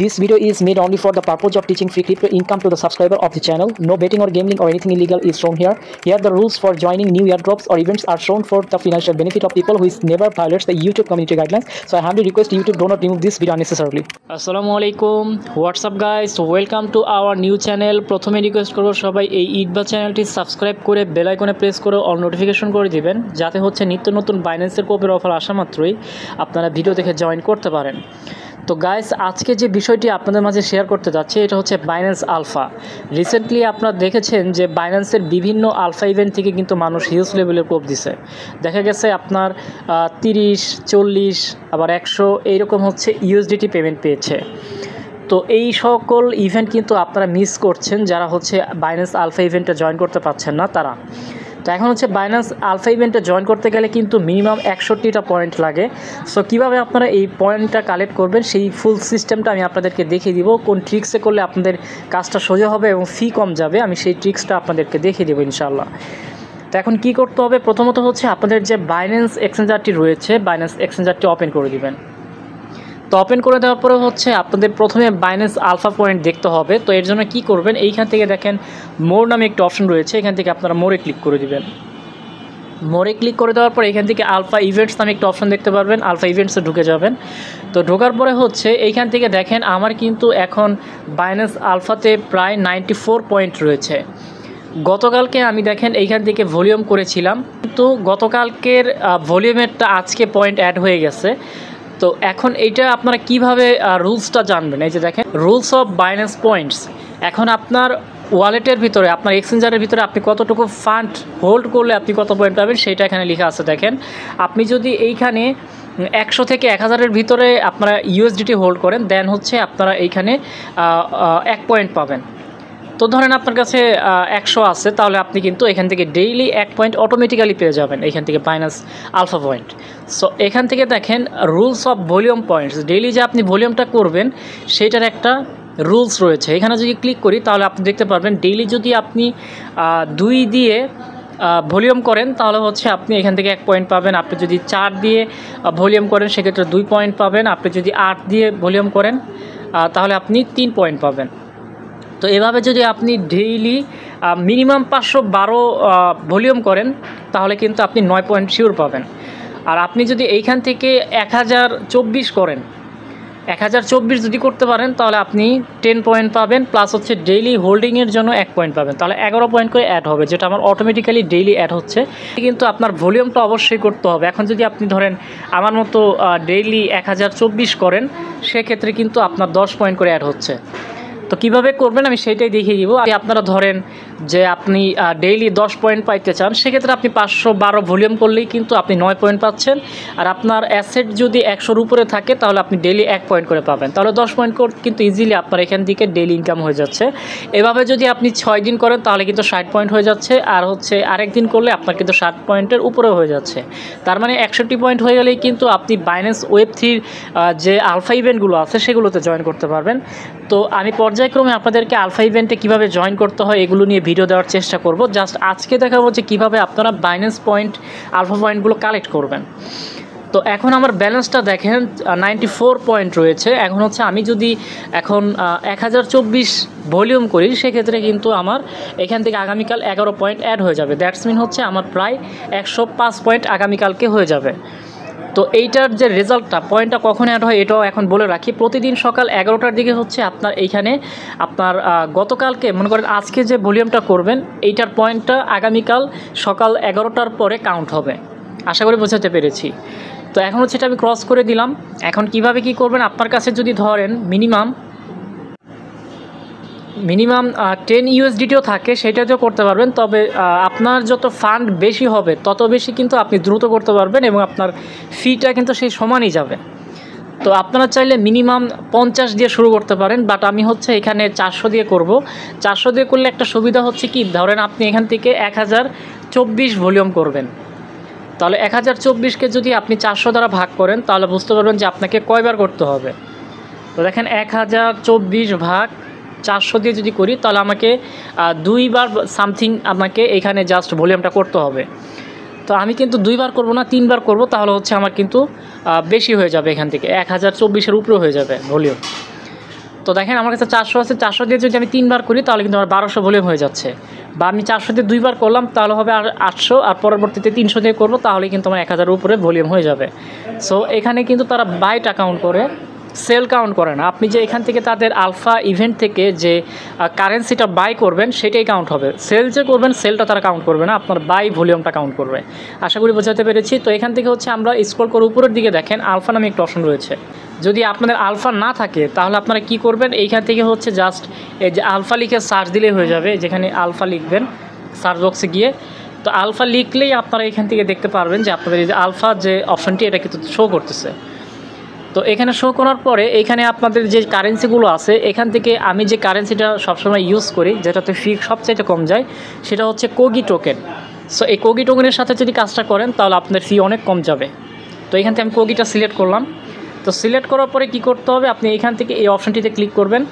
This video is made only for the purpose of teaching free crypto income to the subscriber of the channel. No betting or gambling or anything illegal is shown here. Here the rules for joining new airdrops or events are shown for the financial benefit of people who is never violates the YouTube community guidelines. So I humbly request YouTube do not remove this video unnecessarily. Assalamualaikum. What's up guys? Welcome to our new channel. প্রথমে request করব সবাই এই ইটবা চ্যানেলটি subscribe করে bell আইকনে press করে all notification করে দিবেন যাতে হচ্ছে নিত্য নতুন বাইন্যান্সের কোপের অফার আসা মাত্রই আপনারা ভিডিও দেখে জয়েন করতে পারেন। তো গাইস আজকে যে বিষয়টি আপনাদের মাঝে শেয়ার করতে যাচ্ছে এটা হচ্ছে বাইন্যান্স আলফা। রিসেন্টলি আপনারা দেখেছেন যে বাইন্যান্সের বিভিন্ন আলফা ইভেন্ট থেকে কিন্তু মানুষ হিউজ লেভেলের কোপ দিছে। দেখা গেছে আপনার 30, 40 আবার 100 এইরকম হচ্ছে ইউএসডিটি পেমেন্ট পেয়েছে। তো এই সকল ইভেন্ট কিন্তু আপনারা মিস করছেন যারা হচ্ছে বাইন্যান্স আলফা ইভেন্টে জয়েন করতে পারছেন না তারা। তো এখন হচ্ছে বাইন্যান্স আলফা ইভেন্টে জয়েন করতে গেলে কিন্তু মিনিমাম 61টা পয়েন্ট লাগে। সো কীভাবে আপনারা এই পয়েন্টটা কালেক্ট করবেন সেই ফুল সিস্টেমটা আমি আপনাদেরকে দেখিয়ে দিব। কোন ট্রিক্সে করলে আপনাদের কাজটা সোজা হবে এবং ফি কম যাবে আমি সেই ট্রিক্সটা আপনাদেরকে দেখিয়ে দেবো ইনশাআল্লাহ। তো এখন কী করতে হবে, প্রথমত হচ্ছে আপনাদের যে বাইন্যান্স এক্সচেঞ্জারটি রয়েছে বাইন্যান্স এক্সচেঞ্জারটি ওপেন করে দিবেন। তো ওপেন করে দেওয়ার পরে হচ্ছে আপনাদের প্রথমে বাইন্যান্স আলফা পয়েন্ট দেখতে হবে। তো এর জন্য কী করবেন, এইখান থেকে দেখেন মোর নামে একটা অপশন রয়েছে, এখান থেকে আপনারা মোরে ক্লিক করে দিবেন। মোরে ক্লিক করে দেওয়ার পর এখান থেকে আলফা ইভেন্টস নামে একটা অপশন দেখতে পারবেন, আলফা ইভেন্টসে ঢুকে যাবেন। তো ঢোকার পরে হচ্ছে এইখান থেকে দেখেন আমার কিন্তু এখন বাইন্যান্স আলফাতে প্রায় 94 পয়েন্ট রয়েছে। গতকালকে আমি দেখেন এইখান থেকে ভলিউম করেছিলাম, কিন্তু গতকালকের ভলিউমেরটা আজকে পয়েন্ট অ্যাড হয়ে গেছে। তো এখন এইটা আপনারা কিভাবে রুলসটা জানবেন, এই যে দেখেন রুলস অফ বাইন্যান্স পয়েন্টস। এখন আপনার ওয়ালেটের ভিতরে আপনার এক্সচেঞ্জারের ভিতরে আপনি কতটুকু ফান্ড হোল্ড করলে আপনি কত পয়েন্ট পাবেন সেটা এখানে লেখা আছে। দেখেন আপনি যদি এইখানে 100 থেকে 1000-এর ভিতরে আপনারা ইউএসডিটি হোল্ড করেন দেন হচ্ছে আপনারা এইখানে 1 পয়েন্ট পাবেন। তো ধরেন আপনার কাছে 100 আছে, তাহলে আপনি কিন্তু এখান থেকে ডেইলি 1 পয়েন্ট অটোমেটিক্যালি পেয়ে যাবেন এখান থেকে বাইন্যান্স আলফা পয়েন্ট। সো এখান থেকে দেখেন rules of volume points, daily যে আপনি ভলিউমটা করবেন সেইটার একটা রুলস রয়েছে। এখানে যদি ক্লিক করি তাহলে আপনি দেখতে পারবেন ডেইলি যদি আপনি 2 দিয়ে ভলিউম করেন তাহলে হচ্ছে আপনি এখান থেকে 1 পয়েন্ট পাবেন। আপনি যদি 4 দিয়ে ভলিউম করেন সেক্ষেত্রে 2 পয়েন্ট পাবেন। আপনি যদি 8 দিয়ে ভলিউম করেন তাহলে আপনি 3 পয়েন্ট পাবেন। তো এভাবে যদি আপনি ডেইলি মিনিমাম 512 ভলিউম করেন তাহলে কিন্তু আপনি 9 পয়েন্ট শিওর পাবেন। আর আপনি যদি এইখান থেকে 1024 করেন, 1024 যদি করতে পারেন তাহলে আপনি 10 পয়েন্ট পাবেন, প্লাস হচ্ছে ডেইলি হোল্ডিংয়ের জন্য 1 পয়েন্ট পাবেন। তাহলে 11 পয়েন্ট করে অ্যাড হবে, যেটা আমার অটোমেটিক্যালি ডেইলি অ্যাড হচ্ছে। কিন্তু আপনার ভলিউমটা অবশ্যই করতে হবে। এখন যদি আপনি ধরেন আমার মতো ডেইলি 1024 করেন সেক্ষেত্রে কিন্তু আপনার 10 পয়েন্ট করে অ্যাড হচ্ছে। তো কীভাবে করবেন আমি সেইটাই দেখিয়ে দিব। আপনারা ধরেন যে আপনি ডেইলি 10 পয়েন্ট পাইতে চান সেক্ষেত্রে আপনি 512 ভলিউম করলেই কিন্তু আপনি 9 পয়েন্ট পাচ্ছেন। আর আপনার অ্যাসেট যদি 100-র উপরে থাকে তাহলে আপনি ডেইলি 1 পয়েন্ট করে পাবেন। তাহলে 10 পয়েন্ট কিন্তু ইজিলি আপনার এখান থেকে ডেইলি ইনকাম হয়ে যাচ্ছে। এভাবে যদি আপনি 6 দিন করেন তাহলে কিন্তু 60 পয়েন্ট হয়ে যাচ্ছে। আর হচ্ছে আরেক দিন করলে আপনার কিন্তু 60 পয়েন্টের উপরে হয়ে যাচ্ছে। তার মানে 61 পয়েন্ট হয়ে গেলেই কিন্তু আপনি বাইন্যান্স ওয়েব3 যে আলফা ইভেন্টগুলো আছে সেগুলোতে জয়েন করতে পারবেন। তো আমি পর্যায়ক্রমে আপনাদেরকে আলফা ইভেন্টে কীভাবে জয়েন করতে হয় এগুলো নিয়ে ভিডিও দেওয়ার চেষ্টা করব। জাস্ট আজকে দেখাবো যে কীভাবে আপনারা বাইন্যান্স পয়েন্ট আলফা পয়েন্টগুলো কালেক্ট করবেন। তো এখন আমার ব্যালেন্সটা দেখেন 94 পয়েন্ট রয়েছে। এখন হচ্ছে আমি যদি এখন 1024 ভলিউম করি সেক্ষেত্রে কিন্তু আমার এখান থেকে আগামীকাল 11 পয়েন্ট অ্যাড হয়ে যাবে। দ্যাটস মিন হচ্ছে আমার প্রায় 105 পয়েন্ট আগামীকালকে হয়ে যাবে। তো এইটার যে রেজাল্টটা পয়েন্টটা কখন অ্যাড হয় এটাও এখন বলে রাখি। প্রতিদিন সকাল 11টার দিকে হচ্ছে আপনার এইখানে আপনার গতকালকে মনে করেন আজকে যে ভলিউমটা করবেন এইটার পয়েন্টটা আগামীকাল সকাল 11টার পরে কাউন্ট হবে। আশা করি বোঝাতে পেরেছি। তো এখন হচ্ছে এটা আমি ক্রস করে দিলাম। এখন কিভাবে কি করবেন, আপনার কাছে যদি ধরেন মিনিমাম 10 ইউএসডিটিও থাকে সেটাতেও করতে পারবেন। তবে আপনার যত ফান্ড বেশি হবে তত বেশি কিন্তু আপনি দ্রুত করতে পারবেন এবং আপনার ফিটা কিন্তু সেই সমানই যাবে। তো আপনারা চাইলে মিনিমাম 50 দিয়ে শুরু করতে পারেন, বাট আমি হচ্ছে এখানে 400 দিয়ে করব। 400 দিয়ে করলে একটা সুবিধা হচ্ছে কি, ধরেন আপনি এখান থেকে 1024 ভলিউম করবেন, তাহলে 1024কে যদি আপনি 400 দ্বারা ভাগ করেন তাহলে বুঝতে পারবেন যে আপনাকে কয়বার করতে হবে। তো দেখেন 1024 ভাগ 400 দিয়ে যদি করি তাহলে আমাকে 2 বার সামথিং আমাকে এখানে জাস্ট ভলিউমটা করতে হবে। তো আমি কিন্তু 2 বার করব না, 3 বার করব, তাহলে হচ্ছে আমার কিন্তু বেশি হয়ে যাবে, এখান থেকে 1024-এর উপরে হয়ে যাবে ভলিউম। তো দেখেন আমার কাছে 400 আছে, 400 দিয়ে যদি আমি 3 বার করি তাহলে কিন্তু আমার 1200 ভলিউম হয়ে যাচ্ছে, বা আমি 400 দিয়ে 2 বার করলাম তাহলে হবে আর 800, আর পরবর্তীতে 300 দিয়ে করবো তাহলে কিন্তু আমার 1000-এর উপরে ভলিউম হয়ে যাবে। সো এখানে কিন্তু তারা বাইটা কাউন্ট করে, সেল কাউন্ট করে না। আপনি যে এখান থেকে তাদের আলফা ইভেন্ট থেকে যে কারেন্সিটা বাই করবেন সেটাই কাউন্ট হবে, সেল যে করবেন সেলটা তারা কাউন্ট করবে না, আপনার বাই ভলিউমটা কাউন্ট করবে। আশা করি বোঝাতে পেরেছি। তো এখান থেকে হচ্ছে আমরা স্ক্রল করে উপরের দিকে দেখেন আলফা নামে একটা অপশন রয়েছে। যদি আপনাদের আলফা না থাকে তাহলে আপনারা কি করবেন, এইখান থেকে হচ্ছে জাস্ট এই যে আলফা লিখে সার্চ দিলেই হয়ে যাবে, যেখানে আলফা লিখবেন সার্চ বক্সে গিয়ে, তো আলফা লিখলেই আপনারা এখান থেকে দেখতে পারবেন যে আপনাদের এই যে আলফা যে অপশনটি এটা কিন্তু শো করতেছে। তো এখানে শো করার পরে এখানে আপনাদের যে কারেন্সিগুলো আছে এখান থেকে আমি যে কারেন্সিটা সবসময় ইউজ করি, যেটাতে ফি সবচাইতে কম যায়, সেটা হচ্ছে কোগি টোকেন। সো এই কোগি টোকেনের সাথে যদি কাজটা করেন তাহলে আপনাদের ফি অনেক কম যাবে। তো এখান থেকে আমি কোগিটা সিলেক্ট করলাম। তো সিলেক্ট করার পরে কি করতে হবে, আপনি এখান থেকে এই অপশনটিতে ক্লিক করবেন।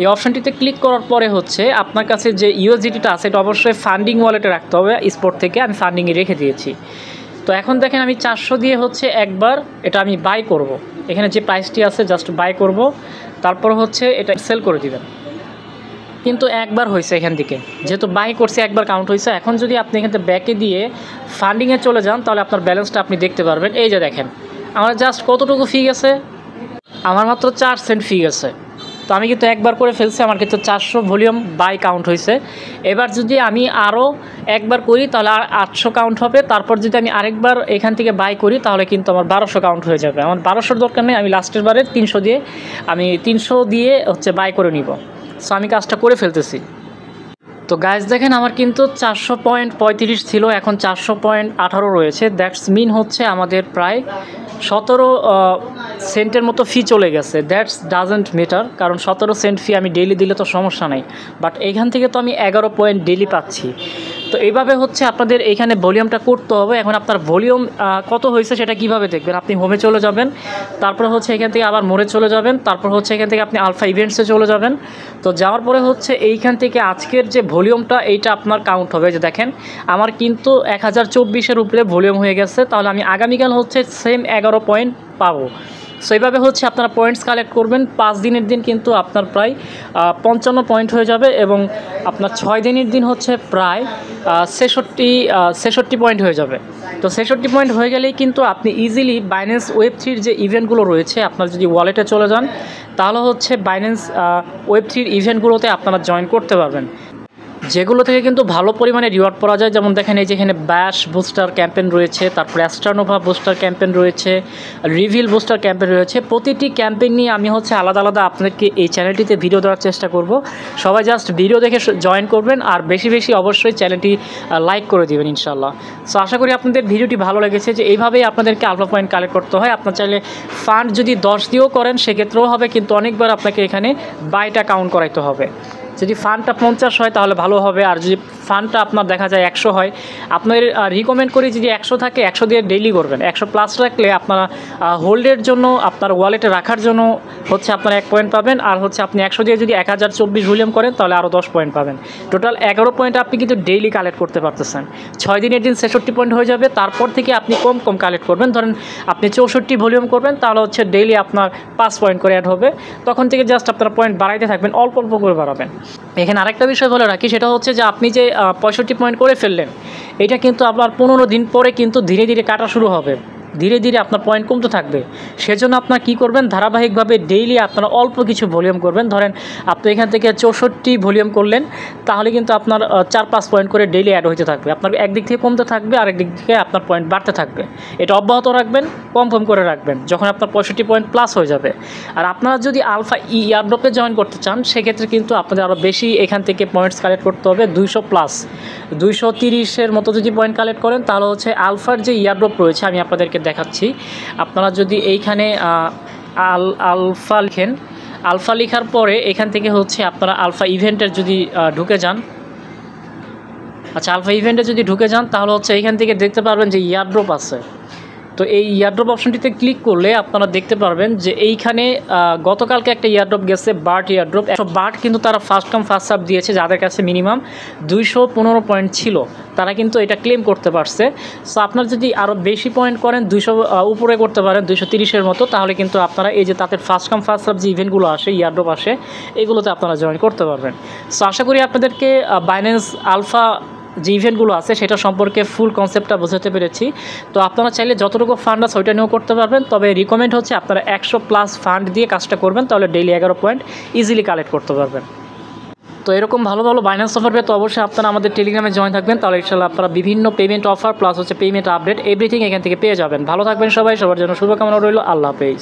এই অপশনটিতে ক্লিক করার পরে হচ্ছে আপনার কাছে যে ইউএসডিটিটা আছে এটা অবশ্যই ফান্ডিং ওয়ালেটে রাখতে হবে। স্পট থেকে আমি ফান্ডিংয়ে রেখে দিয়েছি। তো এখন দেখেন আমি 400 দিয়ে হচ্ছে একবার এটা আমি বাই করব। এখানে যে প্রাইসটি আছে জাস্ট বাই করব, তারপর হচ্ছে এটা সেল করে দিবেন। কিন্তু একবার হয়েছে এখান থেকে, যেহেতু বাই করছে একবার কাউন্ট হয়েছে। এখন যদি আপনি এখান থেকে ব্যাকে দিয়ে ফান্ডিংয়ে চলে যান তাহলে আপনার ব্যালেন্সটা আপনি দেখতে পারবেন। এই যে দেখেন আমার জাস্ট কতটুকু ফি গেছে, আমার মাত্র 4 সেন্ট ফি গেছে। তো আমি কিন্তু একবার করে ফেলছি, আমার কিন্তু 400 ভলিউম বাই কাউন্ট হয়েছে। এবার যদি আমি আরও একবার করি তাহলে আর 800 কাউন্ট হবে। তারপর যদি আমি আরেকবার এখান থেকে বাই করি তাহলে কিন্তু আমার 1200 কাউন্ট হয়ে যাবে। আমার 1200 দরকার নেই, আমি লাস্টের বারে 300 দিয়ে হচ্ছে বাই করে নিব। সো আমি কাজটা করে ফেলতেছি। তো গাইজ দেখেন আমার কিন্তু 400.35 ছিল, এখন 400.18 রয়েছে। দ্যাটস মিন হচ্ছে আমাদের প্রায় 17 সেন্টের মতো ফি চলে গেছে। দ্যাটস ডাজেন্ট ম্যাটার, কারণ 17 সেন্ট ফি আমি ডেইলি দিলে তো সমস্যা নাই, বাট এইখান থেকে তো আমি 11 পয়েন্ট ডেইলি পাচ্ছি। তো এইভাবে হচ্ছে আপনাদের এইখানে ভলিউমটা করতে হবে। এখন আপনার ভলিউম কত হয়েছে সেটা কিভাবে দেখবেন, আপনি হোমে চলে যাবেন, তারপর হচ্ছে এখান থেকে আবার মোড়ে চলে যাবেন, তারপর হচ্ছে এখান থেকে আপনি আলফা ইভেন্টসে চলে যাবেন। তো যাওয়ার পরে হচ্ছে এইখান থেকে আজকের যে ভলিউমটা এইটা আপনার কাউন্ট হবে। যে দেখেন আমার কিন্তু 1024-এর উপরে ভলিউম হয়ে গেছে, তাহলে আমি আগামীকাল হচ্ছে সেম 11 পয়েন্ট পাবো। সো এইভাবে হচ্ছে আপনারা পয়েন্টস কালেক্ট করবেন। 5 দিনের দিন কিন্তু আপনার প্রায় 55 পয়েন্ট হয়ে যাবে, এবং আপনার 6 দিনের দিন হচ্ছে প্রায় 66 পয়েন্ট হয়ে যাবে। তো 66 পয়েন্ট হয়ে গেলেই কিন্তু আপনি ইজিলি বাইন্যান্স ওয়েব3-র যে ইভেন্টগুলো রয়েছে আপনার যদি ওয়ালেটে চলে যান তাহলে হচ্ছে বাইন্যান্স ওয়েব3-র ইভেন্টগুলোতে আপনারা জয়েন করতে পারবেন, যেগুলো থেকে কিন্তু ভালো পরিমাণে রিওয়ার্ড পাওয়া যায়। যেমন দেখেন এই যেখানে ব্যাশ বুস্টার ক্যাম্পেন রয়েছে, তারপরে অ্যাস্ট্রানোভা বুস্টার ক্যাম্পেন রয়েছে, রিভিল বুস্টার ক্যাম্পেন রয়েছে। প্রতিটি ক্যাম্পেন নিয়ে আমি হচ্ছে আলাদা আলাদা আপনাকে এই চ্যানেলটিতে ভিডিও দেওয়ার চেষ্টা করব। সবাই জাস্ট ভিডিও দেখে জয়েন করবেন, আর বেশি বেশি অবশ্যই চ্যানেলটি লাইক করে দেবেন ইনশাল্লাহ। সো আশা করি আপনাদের ভিডিওটি ভালো লেগেছে, যে এইভাবেই আপনাদেরকে আলফা পয়েন্ট কালেক্ট করতে হয়। আপনার চাইলে ফান্ড যদি 10 দিয়েও করেন সেক্ষেত্রেও হবে, কিন্তু অনেকবার আপনাকে এখানে বাইটা কাউন্ট করাইতে হবে। যদি ফান্ডটা 50 হয় তাহলে ভালো হবে, আর যদি ফান্ডটা আপনার দেখা যায় 100 হয়, আপনার রিকমেন্ড করি যদি 100 থাকে 100 দিয়ে ডেইলি করবেন। 100 প্লাস রাখলে আপনারা হোল্ডের জন্য আপনার ওয়ালেটে রাখার জন্য হচ্ছে আপনারা 1 পয়েন্ট পাবেন, আর হচ্ছে আপনি 100 দিয়ে যদি 1024 ভলিউম করেন তাহলে আরও 10 পয়েন্ট পাবেন। টোটাল 11 পয়েন্ট আপনি কিন্তু ডেইলি কালেক্ট করতে পারতেছেন। 6 দিনের দিন 66 পয়েন্ট হয়ে যাবে। তারপর থেকে আপনি কম কম কালেক্ট করবেন, ধরেন আপনি 64 ভলিউম করবেন তাহলে হচ্ছে ডেইলি আপনার 5 পয়েন্ট করে অ্যাড হবে। তখন থেকে জাস্ট আপনারা পয়েন্ট বাড়াইতে থাকবেন, অল্প অল্প করে বাড়াবেন। এখানে আরেকটা বিষয় বলে রাখি, সেটা হচ্ছে যে আপনি যে 65 পয়েন্ট করে ফেললেন এটা কিন্তু আপনার 15 দিন পরে কিন্তু ধীরে ধীরে কাটা শুরু হবে, ধীরে ধীরে আপনার পয়েন্ট কমতে থাকবে। সেজন্য আপনার কী করবেন, ধারাবাহিকভাবে ডেইলি আপনারা অল্প কিছু ভলিউম করবেন। ধরেন আপনি এখান থেকে 64 ভলিউম করলেন, তাহলে কিন্তু আপনার 4-5 পয়েন্ট করে ডেইলি অ্যাড হতে থাকবে। আপনার একদিক থেকে কমতে থাকবে, আরেক দিক থেকে আপনার পয়েন্ট বাড়তে থাকবে। এটা অব্যাহত রাখবেন, কম করে রাখবেন, যখন আপনার 65 পয়েন্ট প্লাস হয়ে যাবে। আর আপনারা যদি আলফা ইয়ারড্রপে জয়েন করতে চান সেক্ষেত্রে কিন্তু আপনাদের আরও বেশি এখান থেকে পয়েন্টস কালেক্ট করতে হবে। 200 প্লাস 230-এর মতো যদি পয়েন্ট কালেক্ট করেন তাহলে হচ্ছে আলফার যে ইয়ারড্রপ রয়েছে আমি আপনাদেরকে দেখাচ্ছি। আপনারা যদি এইখানে আলফা লিখেন, আলফা লেখার পরে এখান থেকে হচ্ছে আপনারা আলফা ইভেন্টের যদি ঢুকে যান, আচ্ছা আলফা ইভেন্টে যদি ঢুকে যান তাহলে হচ্ছে এইখান থেকে দেখতে পারবেন যে ইয়ারড্রপ আছে। তো এই ইয়ারড্রপ অপশনটিতে ক্লিক করলে আপনারা দেখতে পারবেন যে এইখানে গতকালকে একটা ইয়ারড্রপ গেছে বার্ট ইয়ারড্রপ। বার্ট কিন্তু তারা ফার্স্ট কাম ফার্স্ট সার্ভ দিয়েছে, যাদের কাছে মিনিমাম 215 পয়েন্ট ছিল তারা কিন্তু এটা ক্লেম করতে পারছে। সো আপনারা যদি আরও বেশি পয়েন্ট করেন 200 উপরে করতে পারেন 230-এর মতো, তাহলে কিন্তু আপনারা এই যে তাদের ফার্স্ট কাম ফার্স্ট সার্ভ যে ইভেন্টগুলো আসে ইয়ারড্রপ আসে এগুলোতে আপনারা জয়েন করতে পারবেন। সো আশা করি আপনাদেরকে বাইন্যান্স আলফা যে ইভেন্টগুলো আছে সেটা সম্পর্কে ফুল কনসেপ্টটা বোঝাতে পেরেছি। তো আপনারা চাইলে যতটুকু ফান্ড আছে ওইটা নিয়েও করতে পারবেন, তবে রিকমেন্ড হচ্ছে আপনারা 100+ ফান্ড দিয়ে কাজটা করবেন, তাহলে ডেইলি 11 পয়েন্ট ইজিলি কালেক্ট করতে পারবেন। তো এরকম ভালো ভালো বাইন্যান্স অফার পেয়ে তো অবশ্যই আপনারা আমাদের টেলিগ্রামে জয়েন থাকবেন, তাহলে ইনশাআল্লাহ আপনারা বিভিন্ন পেমেন্ট অফার প্লাস হচ্ছে পেমেন্ট আপডেট এভরিথিং এখান থেকে পেয়ে যাবেন। ভালো থাকবেন সবাই, সবার জন্য শুভকামনা রইল। আল্লাহ হাফেজ।